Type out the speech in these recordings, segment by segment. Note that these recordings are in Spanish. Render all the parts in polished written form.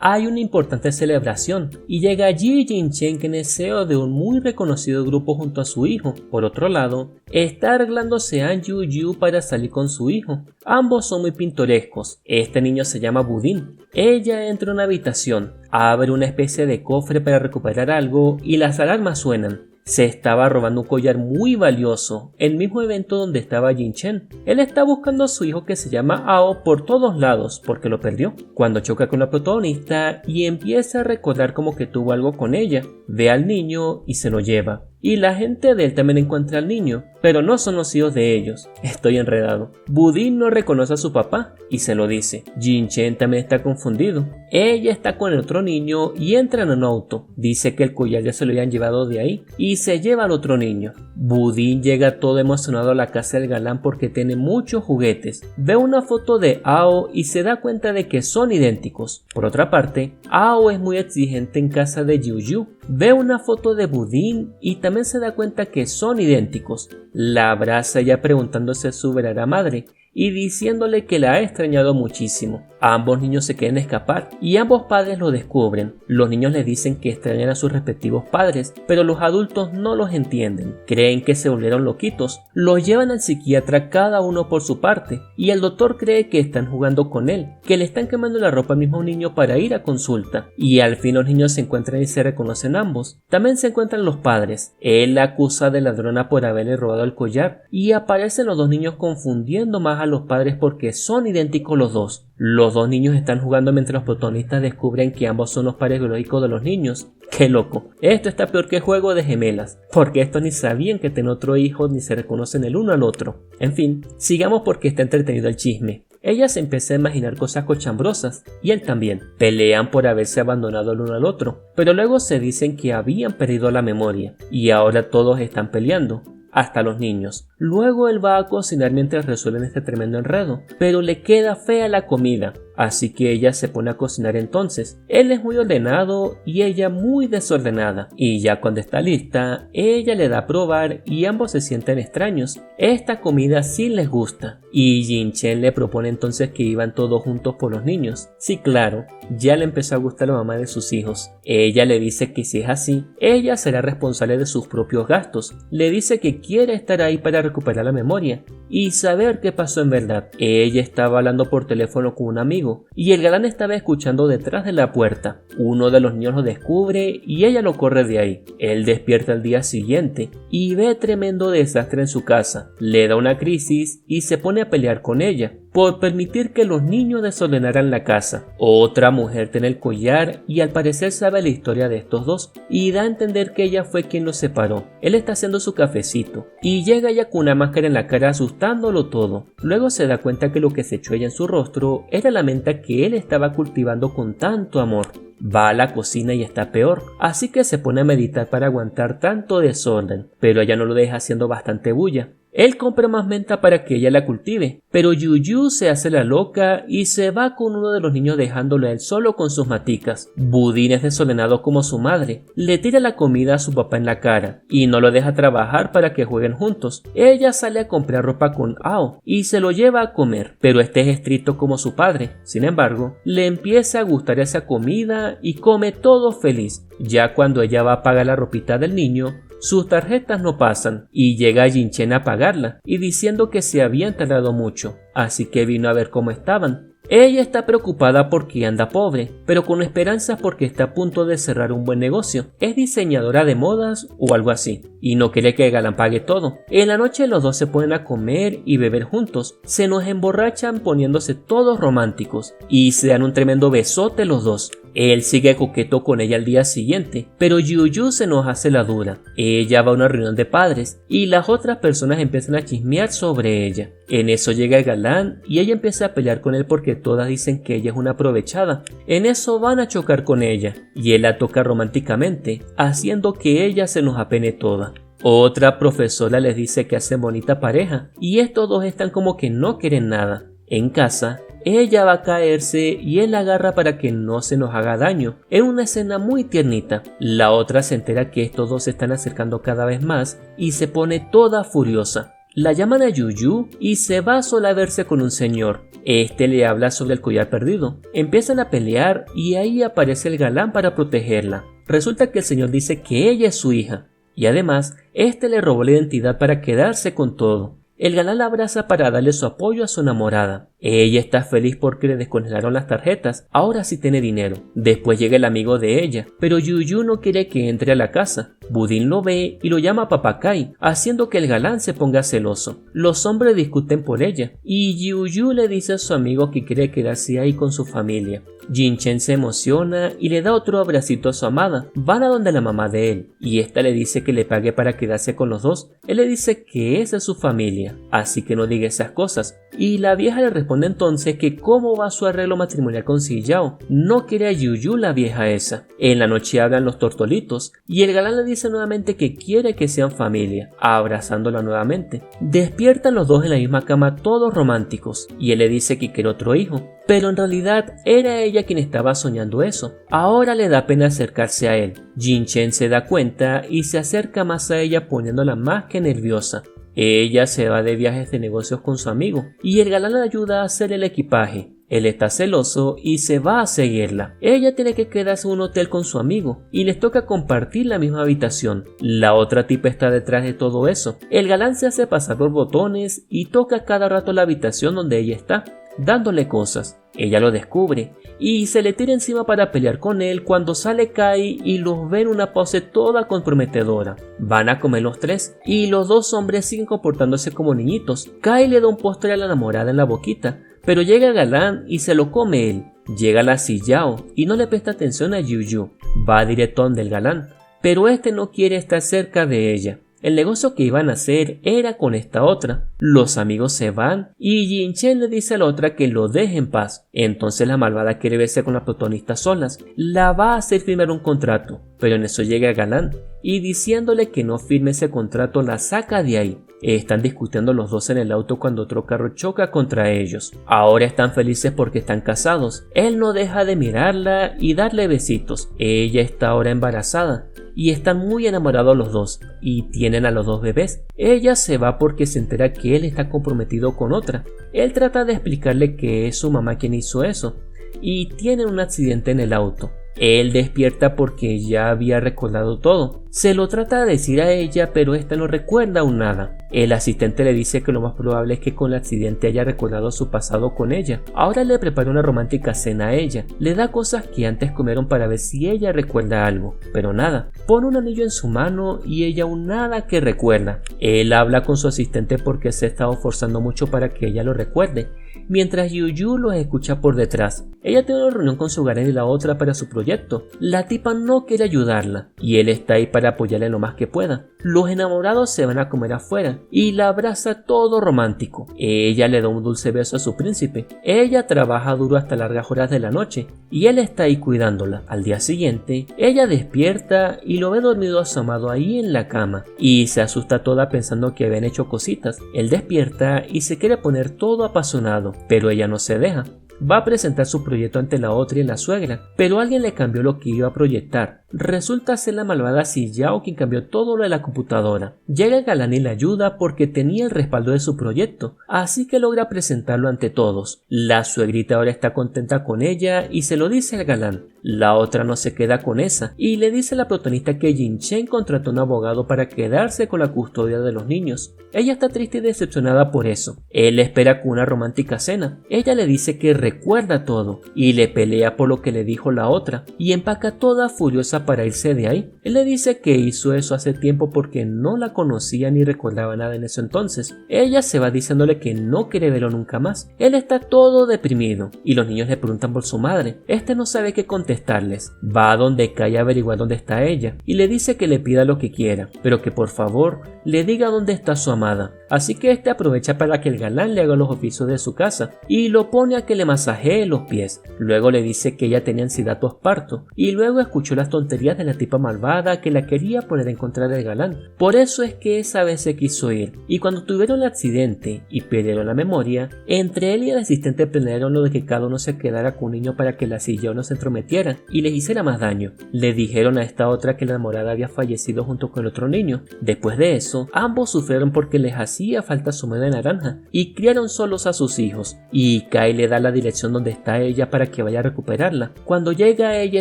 hay una importante celebración y llega Ji Jinchen, quien es CEO de un muy reconocido grupo junto a su hijo. Por otro lado, está arreglándose An Yu para salir con su hijo. Ambos son muy pintorescos. Este niño se llama Budín. Ella entra a una habitación, abre una especie de cofre para recuperar algo y las alarmas suenan. Se estaba robando un collar muy valioso, el mismo evento donde estaba Jinchen. Él está buscando a su hijo que se llama Ao por todos lados porque lo perdió. Cuando choca con la protagonista y empieza a recordar como que tuvo algo con ella, ve al niño y se lo lleva. Y la gente de él también encuentra al niño, pero no son los hijos de ellos. Estoy enredado. Budín no reconoce a su papá y se lo dice. Jinchen también está confundido. Ella está con el otro niño y entra en un auto. Dice que el collar ya se lo habían llevado de ahí y se lleva al otro niño. Budín llega todo emocionado a la casa del galán porque tiene muchos juguetes. Ve una foto de Ao y se da cuenta de que son idénticos. Por otra parte, Ao es muy exigente en casa de Yu. Ve una foto de Budín y también se da cuenta que son idénticos. La abraza ya preguntándose a su verdadera madre y diciéndole que la ha extrañado muchísimo. Ambos niños se quieren escapar y ambos padres lo descubren. Los niños le dicen que extrañan a sus respectivos padres, pero los adultos no los entienden. Creen que se volvieron loquitos. Los llevan al psiquiatra cada uno por su parte y el doctor cree que están jugando con él, que le están quemando la ropa al mismo niño para ir a consulta. Y al fin los niños se encuentran y se reconocen ambos. También se encuentran los padres. Él la acusa de ladrona por haberle robado el collar y aparecen los dos niños confundiendo más a los padres porque son idénticos los dos. Los dos niños están jugando mientras los protagonistas descubren que ambos son los padres biológicos de los niños. ¡Qué loco! Esto está peor que Juego de Gemelas, porque estos ni sabían que tienen otro hijo ni se reconocen el uno al otro. En fin, sigamos porque está entretenido el chisme. Ella se empieza a imaginar cosas cochambrosas, y él también. Pelean por haberse abandonado el uno al otro, pero luego se dicen que habían perdido la memoria, y ahora todos están peleando. Hasta los niños. Luego él va a cocinar mientras resuelven este tremendo enredo, pero le queda fea la comida, así que ella se pone a cocinar entonces. Él es muy ordenado y ella muy desordenada, y ya cuando está lista, ella le da a probar y ambos se sienten extraños. Esta comida sí les gusta, y Jinchen le propone entonces que iban todos juntos por los niños. Sí, claro, ya le empezó a gustar la mamá de sus hijos. Ella le dice que si es así, ella será responsable de sus propios gastos. Le dice que quiere estar ahí para recuperar la memoria y saber qué pasó en verdad. Ella estaba hablando por teléfono con un amigo y el galán estaba escuchando detrás de la puerta. Uno de los niños lo descubre y ella lo corre de ahí. Él despierta al día siguiente y ve tremendo desastre en su casa. Le da una crisis y se pone a pelear con ella por permitir que los niños desordenaran la casa. Otra mujer tiene el collar y al parecer sabe la historia de estos dos y da a entender que ella fue quien los separó. Él está haciendo su cafecito y llega ella con una máscara en la cara asustándolo todo. Luego se da cuenta que lo que se echó ella en su rostro era la menta que él estaba cultivando con tanto amor. Va a la cocina y está peor, así que se pone a meditar para aguantar tanto desorden, pero ella no lo deja haciendo bastante bulla. Él compra más menta para que ella la cultive, pero Yu se hace la loca y se va con uno de los niños dejándolo a él solo con sus maticas. Budín es desordenado como su madre, le tira la comida a su papá en la cara y no lo deja trabajar para que jueguen juntos. Ella sale a comprar ropa con Ao y se lo lleva a comer, pero este es estricto como su padre. Sin embargo, le empieza a gustar esa comida y come todo feliz. Ya cuando ella va a pagar la ropita del niño, sus tarjetas no pasan y llega Jinchen a pagarla y diciendo que se habían tardado mucho, así que vino a ver cómo estaban. Ella está preocupada porque anda pobre, pero con esperanzas porque está a punto de cerrar un buen negocio. Es diseñadora de modas o algo así, y no quiere que el galán pague todo. En la noche los dos se ponen a comer y beber juntos. Se nos emborrachan poniéndose todos románticos y se dan un tremendo besote los dos. Él sigue coqueto con ella al día siguiente, pero Yu se nos hace la dura. Ella va a una reunión de padres y las otras personas empiezan a chismear sobre ella. En eso llega el galán y ella empieza a pelear con él porque todas dicen que ella es una aprovechada. En eso van a chocar con ella y él la toca románticamente, haciendo que ella se nos apene toda. Otra profesora les dice que hacen bonita pareja y estos dos están como que no quieren nada. En casa, ella va a caerse y él la agarra para que no se nos haga daño, en una escena muy tiernita. La otra se entera que estos dos se están acercando cada vez más y se pone toda furiosa. La llaman a Yuyu y se va sola a verse con un señor. Este le habla sobre el collar perdido. Empiezan a pelear y ahí aparece el galán para protegerla. Resulta que el señor dice que ella es su hija y además este le robó la identidad para quedarse con todo. El galán la abraza para darle su apoyo a su enamorada. Ella está feliz porque le descongelaron las tarjetas, ahora sí tiene dinero. Después llega el amigo de ella, pero Yuyu no quiere que entre a la casa. Budín lo ve y lo llama Papakai, haciendo que el galán se ponga celoso. Los hombres discuten por ella, y Yuyu le dice a su amigo que quiere quedarse ahí con su familia. Jinchen se emociona y le da otro abracito a su amada. Van a donde la mamá de él, y esta le dice que le pague para quedarse con los dos. Él le dice que esa es su familia, así que no diga esas cosas. Y la vieja le responde entonces que cómo va su arreglo matrimonial con Sillao. No quiere a Yuyu la vieja esa. En la noche hablan los tortolitos, y el galán le dice nuevamente que quiere que sean familia, abrazándola nuevamente. Despiertan los dos en la misma cama todos románticos, y él le dice que quiere otro hijo. Pero en realidad era ella quien estaba soñando eso. Ahora le da pena acercarse a él. Jinchen se da cuenta y se acerca más a ella poniéndola más que nerviosa. Ella se va de viajes de negocios con su amigo y el galán la ayuda a hacer el equipaje. Él está celoso y se va a seguirla. Ella tiene que quedarse en un hotel con su amigo y les toca compartir la misma habitación. La otra tipa está detrás de todo eso. El galán se hace pasar por botones y toca cada rato la habitación donde ella está, dándole cosas. Ella lo descubre y se le tira encima para pelear con él cuando sale Kai y los ve en una pose toda comprometedora. Van a comer los tres y los dos hombres siguen comportándose como niñitos. Kai le da un postre a la enamorada en la boquita, pero llega el galán y se lo come él. Llega la Sillao y no le presta atención a Yuyu. Va directo donde el galán, pero este no quiere estar cerca de ella. El negocio que iban a hacer era con esta otra. Los amigos se van y Jinchen le dice a la otra que lo deje en paz. Entonces la malvada quiere verse con la protagonista solas. La va a hacer firmar un contrato, pero en eso llega el galán y diciéndole que no firme ese contrato la saca de ahí. Están discutiendo los dos en el auto cuando otro carro choca contra ellos. Ahora están felices porque están casados. Él no deja de mirarla y darle besitos. Ella está ahora embarazada y están muy enamorados los dos y tienen a los dos bebés. Ella se va porque se entera que él está comprometido con otra. Él trata de explicarle que es su mamá quien hizo eso y tienen un accidente en el auto. Él despierta porque ya había recordado todo. Se lo trata de decir a ella, pero esta no recuerda aún nada. El asistente le dice que lo más probable es que con el accidente haya recordado su pasado con ella. Ahora le prepara una romántica cena a ella. Le da cosas que antes comieron para ver si ella recuerda algo, pero nada. Pone un anillo en su mano y ella aún nada que recuerda. Él habla con su asistente porque se ha estado forzando mucho para que ella lo recuerde, mientras Yuyu los escucha por detrás. Ella tiene una reunión con su galán y la otra para su proyecto. La tipa no quiere ayudarla y él está ahí para apoyarle lo más que pueda. Los enamorados se van a comer afuera y la abraza todo romántico. Ella le da un dulce beso a su príncipe. Ella trabaja duro hasta largas horas de la noche y él está ahí cuidándola. Al día siguiente, ella despierta y lo ve dormido asomado ahí en la cama y se asusta toda pensando que habían hecho cositas. Él despierta y se quiere poner todo apasionado, pero ella no se deja. Va a presentar su proyecto ante la otra y la suegra, pero alguien le cambió lo que iba a proyectar. Resulta ser la malvada Sillao quien cambió todo lo de la computadora. Llega el galán y la ayuda porque tenía el respaldo de su proyecto, así que logra presentarlo ante todos. La suegrita ahora está contenta con ella y se lo dice al galán. La otra no se queda con esa y le dice a la protagonista que Jinchen contrató un abogado para quedarse con la custodia de los niños. Ella está triste y decepcionada por eso. Él espera con una romántica cena. Ella le dice que recuerda todo y le pelea por lo que le dijo la otra y empaca toda furiosa para irse de ahí. Él le dice que hizo eso hace tiempo porque no la conocía ni recordaba nada en eso entonces. Ella se va diciéndole que no quiere verlo nunca más. Él está todo deprimido y los niños le preguntan por su madre. Este no sabe qué contestarles. Va a donde Kai a averiguar dónde está ella y le dice que le pida lo que quiera, pero que por favor le diga dónde está su amada. Así que este aprovecha para que el galán le haga los oficios de su casa y lo pone a que le masajee los pies. Luego le dice que ella tenía ansiedad postparto y luego escuchó las tonterías de la tipa malvada que la quería poner en contra del galán. Por eso es que esa vez se quiso ir y cuando tuvieron el accidente y perdieron la memoria, entre él y el asistente planearon lo de que cada uno se quedara con un niño para que la Sillao no se entrometiera y les hiciera más daño. Le dijeron a esta otra que la enamorada había fallecido junto con el otro niño. Después de eso, eso, ambos sufrieron porque les hacía falta su media naranja y criaron solos a sus hijos, y Kai le da la dirección donde está ella para que vaya a recuperarla. Cuando llega ella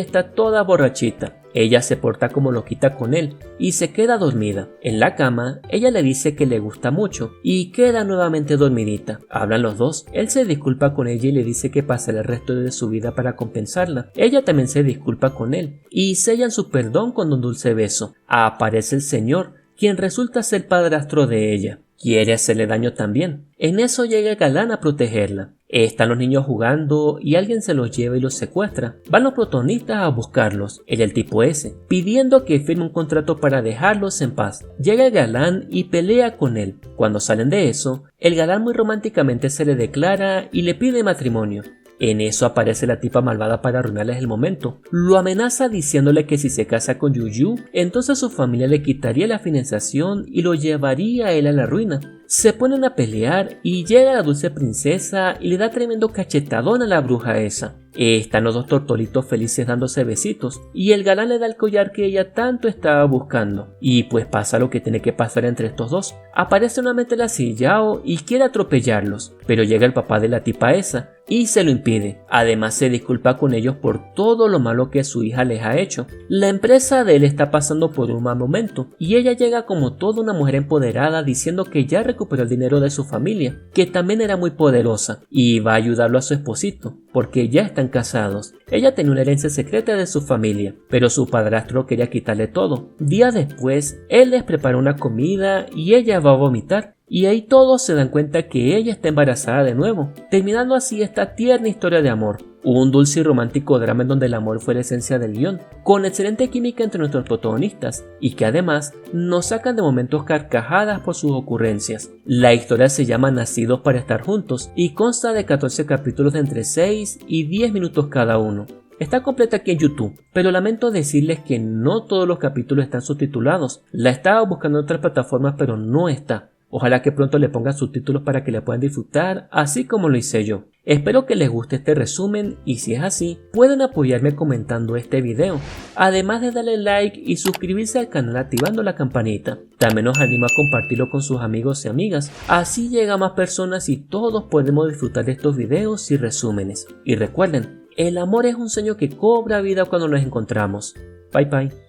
está toda borrachita. Ella se porta como loquita con él y se queda dormida. En la cama, ella le dice que le gusta mucho y queda nuevamente dormidita. Hablan los dos, él se disculpa con ella y le dice que pasará el resto de su vida para compensarla. Ella también se disculpa con él y sellan su perdón con un dulce beso. Aparece el señor, quien resulta ser padrastro de ella. Quiere hacerle daño también. En eso llega el galán a protegerla. Están los niños jugando y alguien se los lleva y los secuestra. Van los protagonistas a buscarlos, el tipo ese, pidiendo que firme un contrato para dejarlos en paz. Llega el galán y pelea con él. Cuando salen de eso, el galán muy románticamente se le declara y le pide matrimonio. En eso aparece la tipa malvada para arruinarles el momento. Lo amenaza diciéndole que si se casa con Yu, entonces su familia le quitaría la financiación y lo llevaría a él a la ruina. Se ponen a pelear y llega la dulce princesa y le da tremendo cachetadón a la bruja esa. Están los dos tortolitos felices dándose besitos y el galán le da el collar que ella tanto estaba buscando. Y pues pasa lo que tiene que pasar entre estos dos. Aparece nuevamente la Sillao y quiere atropellarlos, pero llega el papá de la tipa esa y se lo impide. Además se disculpa con ellos por todo lo malo que su hija les ha hecho. La empresa de él está pasando por un mal momento y ella llega como toda una mujer empoderada diciendo que ya recuperó el dinero de su familia, que también era muy poderosa, y va a ayudarlo a su esposito, porque ya están casados. Ella tenía una herencia secreta de su familia, pero su padrastro quería quitarle todo. Días después, él les prepara una comida y ella va a vomitar. Y ahí todos se dan cuenta que ella está embarazada de nuevo, terminando así esta tierna historia de amor. Un dulce y romántico drama en donde el amor fue la esencia del guión, con excelente química entre nuestros protagonistas y que además nos sacan de momentos carcajadas por sus ocurrencias. La historia se llama Nacidos para estar juntos y consta de 14 capítulos de entre 6 y 10 minutos cada uno. Está completa aquí en YouTube, pero lamento decirles que no todos los capítulos están subtitulados. La estaba buscando en otras plataformas pero no está. Ojalá que pronto le pongan subtítulos para que la puedan disfrutar, así como lo hice yo. Espero que les guste este resumen y si es así, pueden apoyarme comentando este video, además de darle like y suscribirse al canal activando la campanita. También os animo a compartirlo con sus amigos y amigas, así llega a más personas y todos podemos disfrutar de estos videos y resúmenes. Y recuerden, el amor es un sueño que cobra vida cuando nos encontramos. Bye bye.